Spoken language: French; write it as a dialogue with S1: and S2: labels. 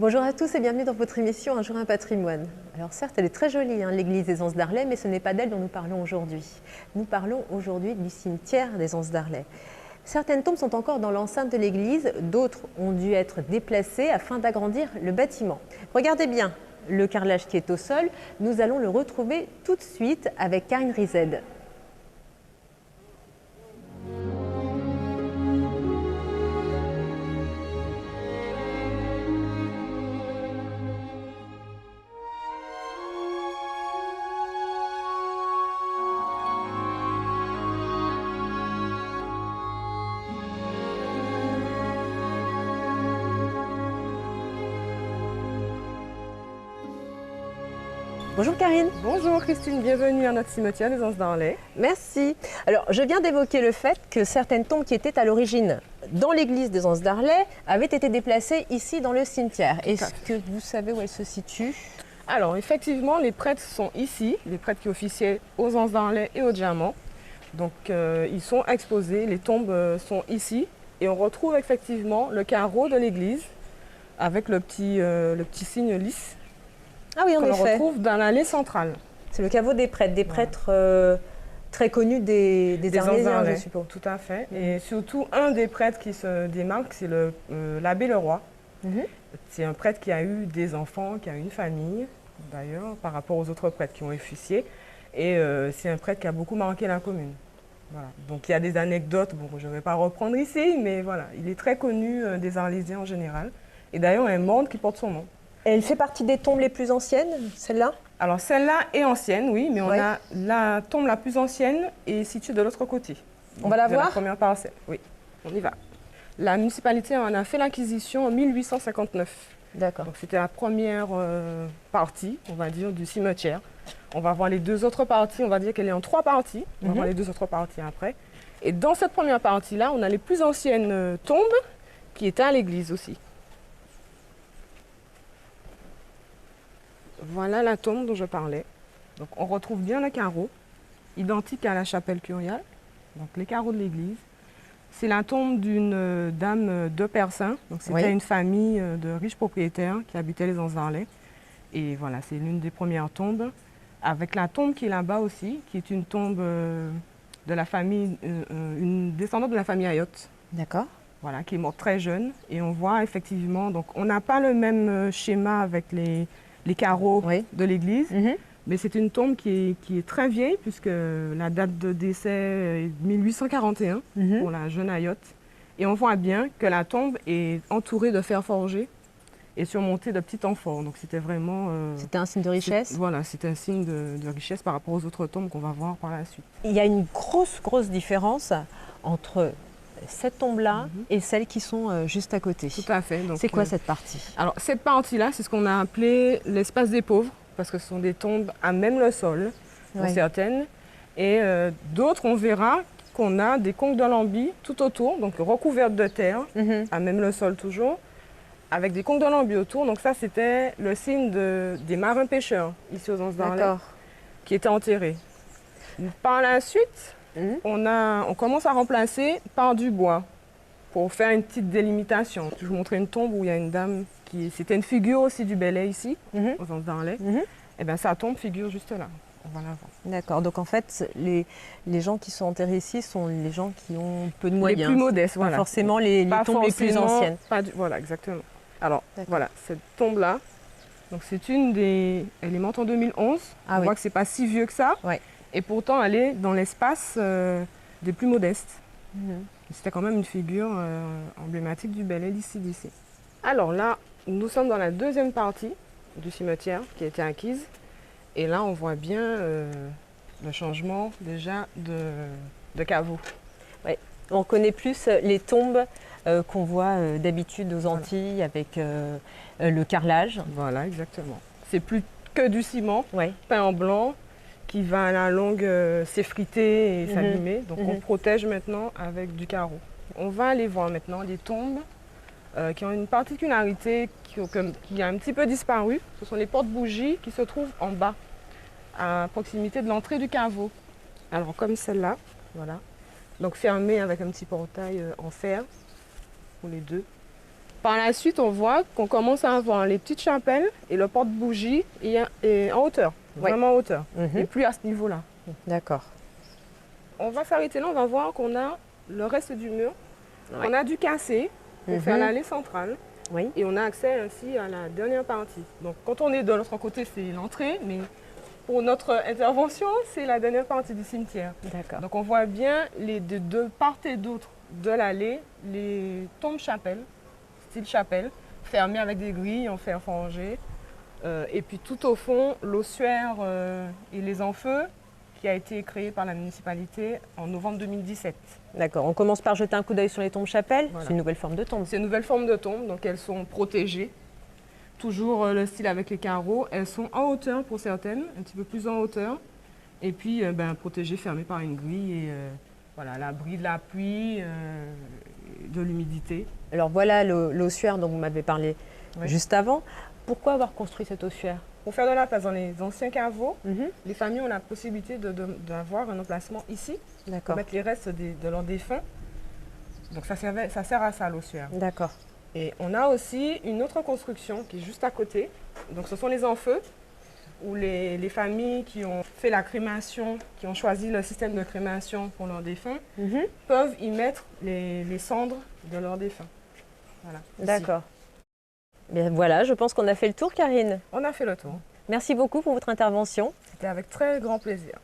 S1: Bonjour à tous et bienvenue dans votre émission Un jour un patrimoine. Alors certes, elle est très jolie, l'église des Anses d'Arlay, mais ce n'est pas d'elle dont nous parlons aujourd'hui. Nous parlons aujourd'hui du cimetière des Anses d'Arlay. Certaines tombes sont encore dans l'enceinte de l'église, d'autres ont dû être déplacées afin d'agrandir le bâtiment. Regardez bien le carrelage qui est au sol, nous allons le retrouver tout de suite avec Karine Rized. Bonjour Karine.
S2: Bonjour Christine, bienvenue à notre cimetière des Anses d'Arlay.
S1: Merci. Alors je viens d'évoquer le fait que certaines tombes qui étaient à l'origine dans l'église des Anses d'Arlay avaient été déplacées ici dans le cimetière. Est-ce que vous savez où elles se situent?
S2: Alors effectivement, les prêtres sont ici, les prêtres qui officiaient aux Anses d'Arlay et au Diamant. Donc ils sont exposés, les tombes sont ici et on retrouve effectivement le carreau de l'église avec le petit signe lisse.
S1: Ah oui, en effet.
S2: On le retrouve dans l'allée centrale.
S1: C'est le caveau des prêtres, prêtres très connus des Arlésiens, je suppose.
S2: Tout à fait. Et surtout, un des prêtres qui se démarque, c'est l'abbé Leroy. C'est un prêtre qui a eu des enfants, qui a eu une famille, d'ailleurs, par rapport aux autres prêtres qui ont officié. Et c'est un prêtre qui a beaucoup marqué la commune. Voilà. Donc il y a des anecdotes, bon, je ne vais pas reprendre ici, mais voilà, il est très connu des Arlésiens en général. Et d'ailleurs, il y a un monde qui porte son nom.
S1: Elle fait partie des tombes les plus anciennes, celle-là?
S2: Alors celle-là est ancienne, oui, mais on a la tombe la plus ancienne est située de l'autre côté.
S1: On va la voir?
S2: La première parcelle, oui, on y va. La municipalité en a fait l'acquisition en 1859.
S1: D'accord.
S2: Donc c'était la première partie, on va dire, du cimetière. On va voir les deux autres parties, on va dire qu'elle est en trois parties. On va voir les deux autres parties après. Et dans cette première partie-là, on a les plus anciennes tombes qui étaient à l'église aussi. Voilà la tombe dont je parlais. Donc on retrouve bien le carreau, identique à la chapelle curiale, donc les carreaux de l'église. C'est la tombe d'une dame de Persin. Donc c'était une famille de riches propriétaires qui habitaient les Anses d'Arlay. Et voilà, c'est l'une des premières tombes. Avec la tombe qui est là-bas aussi, qui est une tombe de la famille, une descendante de la famille Ayotte.
S1: D'accord.
S2: Voilà, qui est morte très jeune. Et on voit effectivement, donc on n'a pas le même schéma avec les carreaux de l'église, mais c'est une tombe qui est très vieille puisque la date de décès est 1841 pour la jeune Ayotte. Et on voit bien que la tombe est entourée de fer forgé et surmontée de petits amphores. Donc c'était vraiment...
S1: c'était un signe de richesse?
S2: Voilà, c'est un signe de richesse par rapport aux autres tombes qu'on va voir par la suite.
S1: Il y a une grosse différence entre cette tombe-là et celles qui sont juste à côté.
S2: Tout à fait.
S1: C'est quoi cette partie?
S2: Alors cette partie-là, c'est ce qu'on a appelé l'espace des pauvres, parce que ce sont des tombes à même le sol, pour certaines. Et d'autres, on verra qu'on a des conques d'alambi tout autour, donc recouvertes de terre, à même le sol toujours, avec des conques d'alambi autour. Donc ça, c'était le signe des marins pêcheurs, ici aux Anses d'Arlay, qui étaient enterrés. Par la suite, on commence à remplacer par du bois pour faire une petite délimitation. Je vais vous montrer une tombe où il y a une dame c'était une figure aussi du Bellay ici, aux Anses d'Arlay. Et bien sa tombe figure juste là. On va la voir.
S1: D'accord. Donc en fait, les gens qui sont enterrés ici sont les gens qui ont peu de moyens.
S2: Les plus modestes, voilà.
S1: Pas forcément les tombes les plus anciennes.
S2: Voilà, exactement. Alors voilà, cette tombe-là, donc c'est une des... Elle est morte en 2011. On voit que c'est pas si vieux que ça. Et pourtant, elle est dans l'espace des plus modestes. C'était quand même une figure emblématique du Bellay d'ici. Alors là, nous sommes dans la deuxième partie du cimetière qui a été acquise. Et là, on voit bien le changement déjà de caveau.
S1: Ouais. On connaît plus les tombes qu'on voit d'habitude aux Antilles avec le carrelage.
S2: Voilà, exactement. C'est plus que du ciment peint en blanc, qui va à la longue s'effriter et s'abîmer. Donc on protège maintenant avec du carreau. On va aller voir maintenant les tombes qui ont une particularité qui a un petit peu disparu. Ce sont les portes-bougies qui se trouvent en bas, à proximité de l'entrée du caveau. Alors comme celle-là, voilà. Donc fermée avec un petit portail en fer pour les deux. Par la suite, on voit qu'on commence à avoir les petites chapelles et le porte-bougie et en hauteur, vraiment en hauteur, et plus à ce niveau-là.
S1: D'accord.
S2: On va s'arrêter là, on va voir qu'on a le reste du mur. On a dû casser pour faire l'allée centrale.
S1: Oui.
S2: Et on a accès ainsi à la dernière partie. Donc quand on est de l'autre côté, c'est l'entrée, mais pour notre intervention, c'est la dernière partie du cimetière.
S1: D'accord.
S2: Donc on voit bien de part et d'autre de l'allée, les tombes-chapelles, style chapelle, fermées avec des grilles en fer forgé. Et puis tout au fond, l'ossuaire et les enfeux qui a été créé par la municipalité en novembre 2017.
S1: D'accord. On commence par jeter un coup d'œil sur les tombes-chapelles.
S2: Voilà.
S1: C'est une nouvelle forme de tombe.
S2: C'est une nouvelle forme de tombe, donc elles sont protégées. Toujours le style avec les carreaux. Elles sont en hauteur pour certaines, un petit peu plus en hauteur. Et puis protégées, fermées par une grille et voilà, à l'abri de la pluie, de l'humidité.
S1: Alors voilà l'ossuaire dont vous m'avez parlé juste avant. Pourquoi avoir construit cet ossuaire?
S2: Pour faire de la place dans les anciens caveaux, les familles ont la possibilité d'avoir un emplacement ici, pour mettre les restes de leurs défunts. Donc ça sert à ça l'ossuaire.
S1: D'accord.
S2: Et on a aussi une autre construction qui est juste à côté. Donc ce sont les enfeux, où les familles qui ont fait la crémation, qui ont choisi le système de crémation pour leurs défunts, peuvent y mettre les cendres de leurs défunts. Voilà.
S1: D'accord. Bien voilà, je pense qu'on a fait le tour, Karine.
S2: On a fait le tour.
S1: Merci beaucoup pour votre intervention.
S2: C'était avec très grand plaisir.